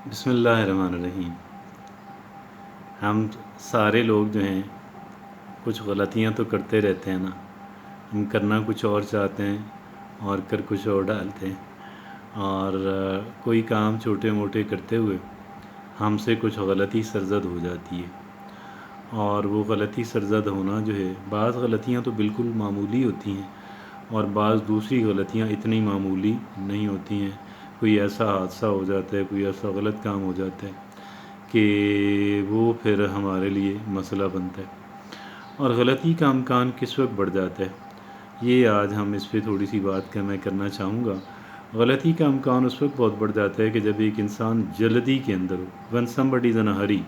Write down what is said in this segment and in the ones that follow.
بسم اللہ الرحمن الرحیم۔ ہم سارے لوگ جو ہیں کچھ غلطیاں تو کرتے رہتے ہیں نا۔ ہم کرنا کچھ اور چاہتے ہیں اور کر کچھ اور ڈالتے ہیں، اور کوئی کام چھوٹے موٹے کرتے ہوئے ہم سے کچھ غلطی سرزد ہو جاتی ہے، اور وہ غلطی سرزد ہونا جو ہے، بعض غلطیاں تو بالکل معمولی ہوتی ہیں اور بعض دوسری غلطیاں اتنی معمولی نہیں ہوتی ہیں۔ کوئی ایسا حادثہ ہو جاتا ہے، کوئی ایسا غلط کام ہو جاتا ہے کہ وہ پھر ہمارے لیے مسئلہ بنتا ہے، اور غلطی کا امکان کس وقت بڑھ جاتا ہے، یہ آج ہم اس پہ تھوڑی سی بات میں کرنا چاہوں گا۔ غلطی کا امکان اس وقت بہت بڑھ جاتا ہے کہ جب ایک انسان جلدی کے اندر ہو، when somebody is in a hurry۔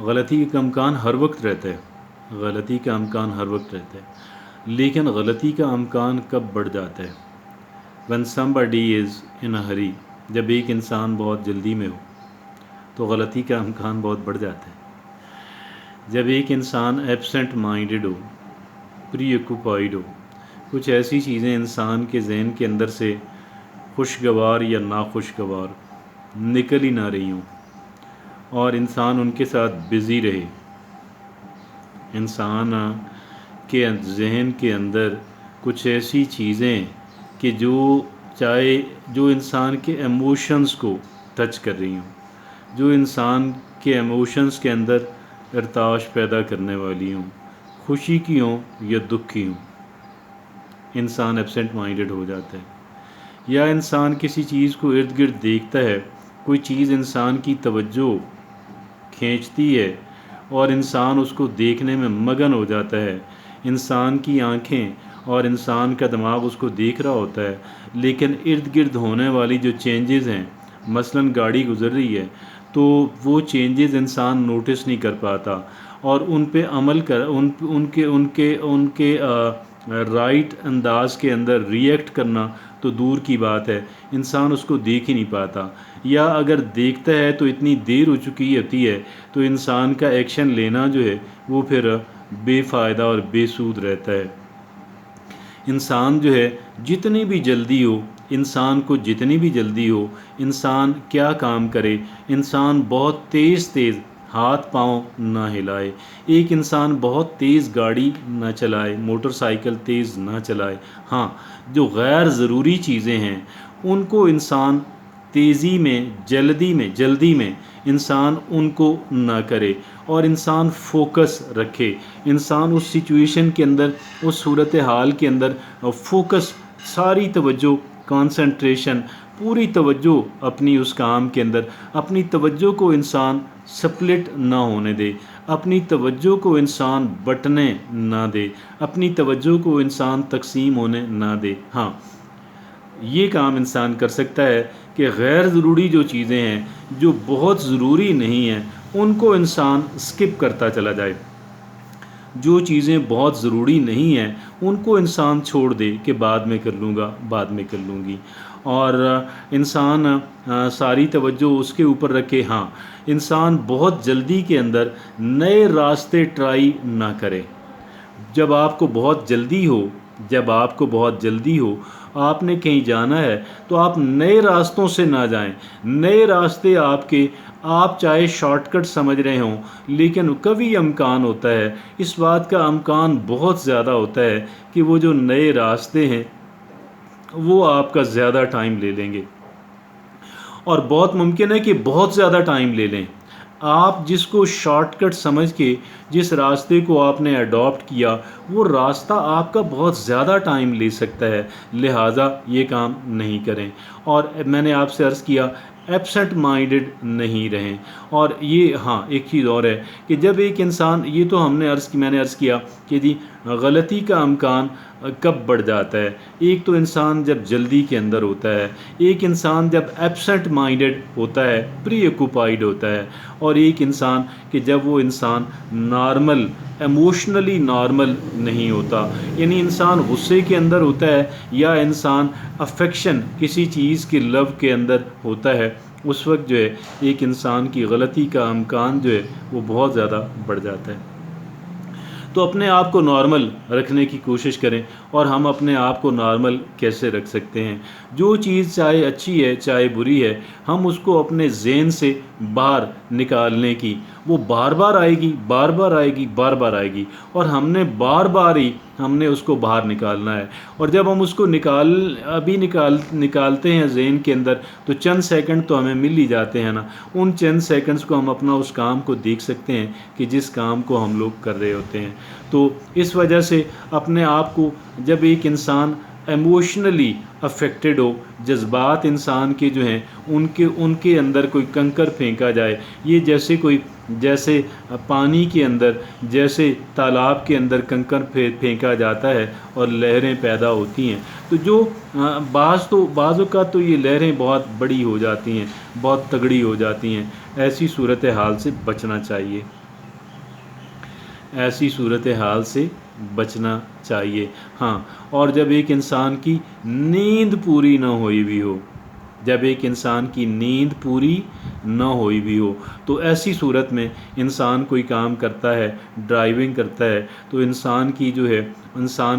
غلطی کا امکان ہر وقت رہتا ہے، غلطی کا امکان ہر وقت رہتا ہے، لیکن غلطی کا امکان کب بڑھ جاتا ہے؟ when somebody is in a hurry، جب ایک انسان بہت جلدی میں ہو تو غلطی کا امکان بہت بڑھ جاتا ہے۔ جب ایک انسان ایبسنٹ مائنڈڈ ہو، پری ایکوپائڈ ہو، کچھ ایسی چیزیں انسان کے ذہن کے اندر سے خوشگوار یا ناخوشگوار نکل ہی نہ رہی ہوں، اور انسان ان کے ساتھ بزی رہے، انسان کے ذہن کے اندر کچھ ایسی چیزیں کہ جو انسان کے ایموشنز کو ٹچ کر رہی ہوں، جو انسان کے ایموشنز کے اندر ارتعاش پیدا کرنے والی ہوں، خوشی کی ہوں یا دکھ کی ہوں، انسان ایبسنٹ مائنڈڈ ہو جاتا ہے۔ یا انسان کسی چیز کو ارد گرد دیکھتا ہے، کوئی چیز انسان کی توجہ کھینچتی ہے اور انسان اس کو دیکھنے میں مگن ہو جاتا ہے، انسان کی آنکھیں اور انسان کا دماغ اس کو دیکھ رہا ہوتا ہے، لیکن ارد گرد ہونے والی جو چینجز ہیں، مثلاً گاڑی گزر رہی ہے تو وہ چینجز انسان نوٹس نہیں کر پاتا، اور ان پہ عمل ان کے رائٹ انداز کے اندر ریئیکٹ کرنا تو دور کی بات ہے، انسان اس کو دیکھ ہی نہیں پاتا، یا اگر دیکھتا ہے تو اتنی دیر ہو چکی ہوتی ہے تو انسان کا ایکشن لینا جو ہے وہ پھر بے فائدہ اور بے سود رہتا ہے۔ انسان جو ہے جتنی بھی جلدی ہو، انسان کو جتنی بھی جلدی ہو، انسان کیا کام کرے، انسان بہت تیز ہاتھ پاؤں نہ ہلائے، ایک انسان بہت تیز گاڑی نہ چلائے، موٹر سائیکل تیز نہ چلائے۔ ہاں، جو غیر ضروری چیزیں ہیں ان کو انسان تیزی میں، جلدی میں انسان ان کو نہ کرے، اور انسان فوکس رکھے، انسان اس سچویشن کے اندر، اس صورتحال کے اندر فوکس، ساری توجہ، کانسنٹریشن، پوری توجہ اپنی اس کام کے اندر، اپنی توجہ کو انسان سپلٹ نہ ہونے دے، اپنی توجہ کو انسان بٹنے نہ دے، اپنی توجہ کو انسان تقسیم ہونے نہ دے۔ ہاں، یہ کام انسان کر سکتا ہے کہ غیر ضروری جو چیزیں ہیں، جو بہت ضروری نہیں ہیں، ان کو انسان سکپ کرتا چلا جائے، جو چیزیں بہت ضروری نہیں ہیں ان کو انسان چھوڑ دے کہ بعد میں کر لوں گا، بعد میں کر لوں گی، اور انسان ساری توجہ اس کے اوپر رکھے۔ ہاں، انسان بہت جلدی کے اندر نئے راستے ٹرائی نہ کرے۔ جب آپ کو بہت جلدی ہو، آپ نے کہیں جانا ہے تو آپ نئے راستوں سے نہ جائیں، نئے راستے آپ چاہے شارٹ کٹ سمجھ رہے ہوں، لیکن کبھی امکان ہوتا ہے، اس بات کا امکان بہت زیادہ ہوتا ہے کہ وہ جو نئے راستے ہیں وہ آپ کا زیادہ ٹائم لے لیں گے، اور بہت ممکن ہے کہ بہت زیادہ ٹائم لے لیں۔ آپ جس کو شارٹ کٹ سمجھ کے جس راستے کو آپ نے اڈاپٹ کیا، وہ راستہ آپ کا بہت زیادہ ٹائم لے سکتا ہے، لہٰذا یہ کام نہیں کریں۔ اور میں نے آپ سے عرض کیا، ایبسنٹ مائنڈڈ نہیں رہیں۔ اور یہ ہاں، ایک چیز اور ہے کہ جب ایک انسان، یہ تو میں نے عرض کیا کہ جی غلطی کا امکان کب بڑھ جاتا ہے۔ ایک تو انسان جب جلدی کے اندر ہوتا ہے، ایک انسان جب ایبسنٹ مائنڈڈ ہوتا ہے، پری ایکوپائڈ ہوتا ہے، اور ایک انسان کہ جب وہ انسان نارمل، ایموشنلی نارمل نہیں ہوتا، یعنی انسان غصے کے اندر ہوتا ہے یا انسان افیکشن، کسی چیز کے لو کے اندر ہوتا ہے، اس وقت جو ہے ایک انسان کی غلطی کا امکان جو ہے وہ بہت زیادہ بڑھ جاتا ہے۔ تو اپنے آپ کو نارمل رکھنے کی کوشش کریں. اور ہم اپنے آپ کو نارمل کیسے رکھ سکتے ہیں؟ جو چیز چاہے اچھی ہے چاہے بری ہے، ہم اس کو اپنے ذہن سے باہر نکالنے کی، وہ بار بار آئے گی، بار بار آئے گی، بار بار آئے گی، اور ہم نے بار بار ہی ہم نے اس کو باہر نکالنا ہے. اور جب ہم اس کو نکالتے ہیں ذہن کے اندر، تو چند سیکنڈ تو ہمیں مل ہی جاتے ہیں نا. ان چند سیکنڈز کو ہم اپنا اس کام کو دیکھ سکتے ہیں کہ جس کام کو ہم لوگ کر رہے ہوتے ہیں. تو اس وجہ سے اپنے آپ کو، جب ایک انسان ایموشنلی افیکٹڈ ہو، جذبات انسان کے جو ہیں ان کے اندر کوئی کنکر پھینکا جائے، یہ جیسے پانی کے اندر، جیسے تالاب کے اندر کنکر پھینکا جاتا ہے اور لہریں پیدا ہوتی ہیں. تو جو بعض اوقات تو یہ لہریں بہت بڑی ہو جاتی ہیں، بہت تگڑی ہو جاتی ہیں. ایسی صورتحال سے بچنا چاہیے، ایسی صورتحال سے بچنا چاہیے. ہاں، اور جب ایک انسان کی نیند پوری نہ ہوئی بھی ہو، جب ایک انسان کی نیند پوری نہ ہوئی بھی ہو، تو ایسی صورت میں انسان کوئی کام کرتا ہے، ڈرائیونگ کرتا ہے، تو انسان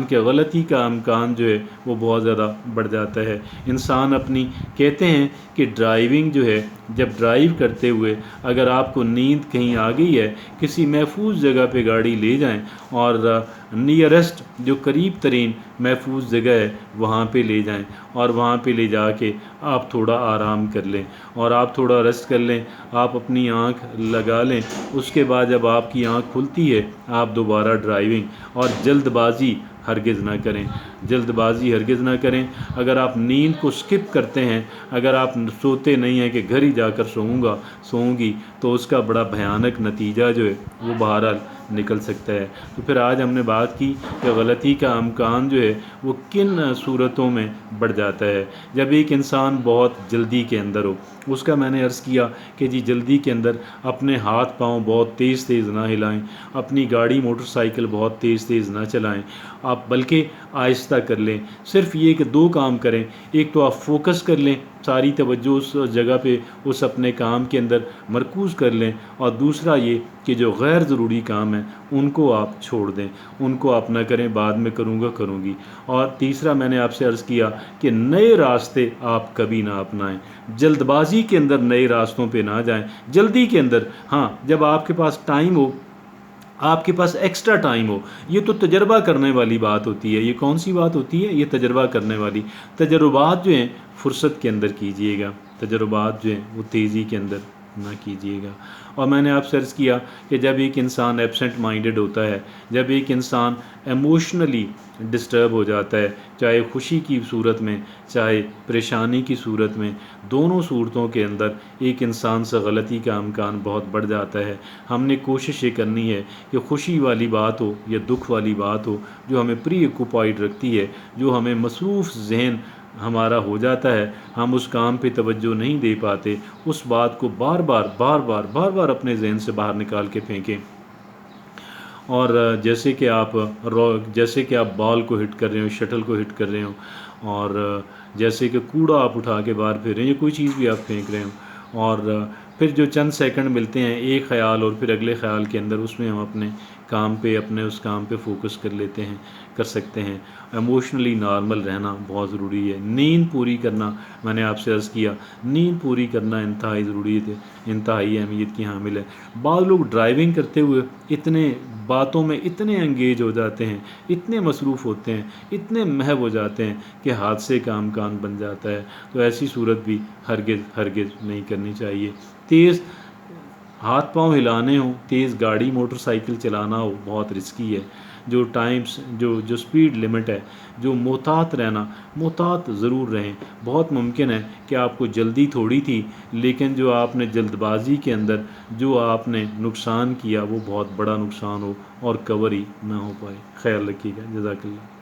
کے غلطی کا امکان جو ہے وہ بہت زیادہ بڑھ جاتا ہے. انسان کہتے ہیں کہ ڈرائیونگ جو ہے، جب ڈرائیو کرتے ہوئے اگر آپ کو نیند کہیں آ گئی ہے، کسی محفوظ جگہ پہ گاڑی لے جائیں اور نیئرسٹ جو قریب ترین محفوظ جگہ ہے وہاں پہ لے جائیں، اور وہاں پہ لے جا کے آپ تھوڑا آرام کر لیں، اور آپ تھوڑا ریسٹ کر لیں، آپ اپنی آنکھ لگا لیں. اس کے بعد جب آپ کی آنکھ کھلتی ہے، آپ دوبارہ ڈرائیونگ. اور جلد بازی ہرگز نہ کریں، جلد بازی ہرگز نہ کریں. اگر آپ نیند کو سکپ کرتے ہیں، اگر آپ سوتے نہیں ہیں کہ گھر ہی جا کر سوؤں گی، تو اس کا بڑا بھیانک نتیجہ جو ہے وہ بہرحال نکل سکتا ہے. تو پھر آج ہم نے بات کی کہ غلطی کا امکان جو ہے وہ کن صورتوں میں بڑھ جاتا ہے. جب ایک انسان بہت جلدی کے اندر ہو، اس کا میں نے عرض کیا کہ جلدی کے اندر اپنے ہاتھ پاؤں بہت تیز نہ ہلائیں، اپنی گاڑی موٹر سائیکل بہت تیز نہ چلائیں، آپ بلکہ آہستہ کر لیں. صرف یہ کہ 2 کام کریں. ایک تو آپ فوکس کر لیں، ساری توجہ اس جگہ پہ، اس اپنے کام کے اندر مرکوز کر لیں. اور دوسرا یہ کہ جو غیر ضروری کام ہیں ان کو آپ چھوڑ دیں، ان کو آپ نہ کریں، بعد میں کروں گی. اور تیسرا میں نے آپ سے عرض کیا کہ نئے راستے آپ کبھی نہ اپنائیں، جلد بازی کے اندر نئے راستوں پہ نہ جائیں. جلدی کے اندر، ہاں، جب آپ کے پاس ٹائم ہو، آپ کے پاس ایکسٹرا ٹائم ہو، یہ تو تجربہ کرنے والی بات ہوتی ہے. یہ کون سی بات ہوتی ہے؟ یہ تجربہ کرنے والی. تجربات جو ہیں فرصت کے اندر کیجئے گا، تجربات جو ہیں وہ تیزی کے اندر نہ کیجئے گا. اور میں نے آپ سے عرض کیا کہ جب ایک انسان ایبسنٹ مائنڈڈ ہوتا ہے، جب ایک انسان ایموشنلی ڈسٹرب ہو جاتا ہے، چاہے خوشی کی صورت میں چاہے پریشانی کی صورت میں، دونوں صورتوں کے اندر ایک انسان سے غلطی کا امکان بہت بڑھ جاتا ہے. ہم نے کوشش یہ کرنی ہے کہ خوشی والی بات ہو یا دکھ والی بات ہو، جو ہمیں پری آکوپائڈ رکھتی ہے، جو ہمیں مصروف ذہن ہمارا ہو جاتا ہے، ہم اس کام پہ توجہ نہیں دے پاتے، اس بات کو بار بار اپنے ذہن سے باہر نکال کے پھینکیں. اور جیسے کہ آپ بال کو ہٹ کر رہے ہو، شٹل کو ہٹ کر رہے ہو، اور جیسے کہ کوڑا آپ اٹھا کے باہر پھیر رہے ہیں، یا کوئی چیز بھی آپ پھینک رہے ہو، اور پھر جو چند سیکنڈ ملتے ہیں ایک خیال اور پھر اگلے خیال کے اندر، اس میں ہم اپنے اس کام پہ فوکس کر سکتے ہیں. ایموشنلی نارمل رہنا بہت ضروری ہے. نیند پوری کرنا، میں نے آپ سے عرض کیا، نیند پوری کرنا انتہائی ضروری ہے، انتہائی اہمیت کی حامل ہے. بعض لوگ ڈرائیونگ کرتے ہوئے اتنے باتوں میں اتنے انگیج ہو جاتے ہیں، اتنے مصروف ہوتے ہیں، اتنے محو ہو جاتے ہیں کہ حادثے کا امکان بن جاتا ہے. تو ایسی صورت بھی ہرگز نہیں کرنی چاہیے. تیز ہاتھ پاؤں ہلانے ہوں، تیز گاڑی موٹر سائیکل چلانا ہو، بہت رسکی ہے. جو سپیڈ لمٹ ہے، جو محتاط ضرور رہیں. بہت ممکن ہے کہ آپ کو جلدی تھوڑی تھی، لیکن جو آپ نے جلد بازی کے اندر جو آپ نے نقصان کیا وہ بہت بڑا نقصان ہو اور کور ہی نہ ہو پائے. خیال رکھیے گا. جزاک اللہ.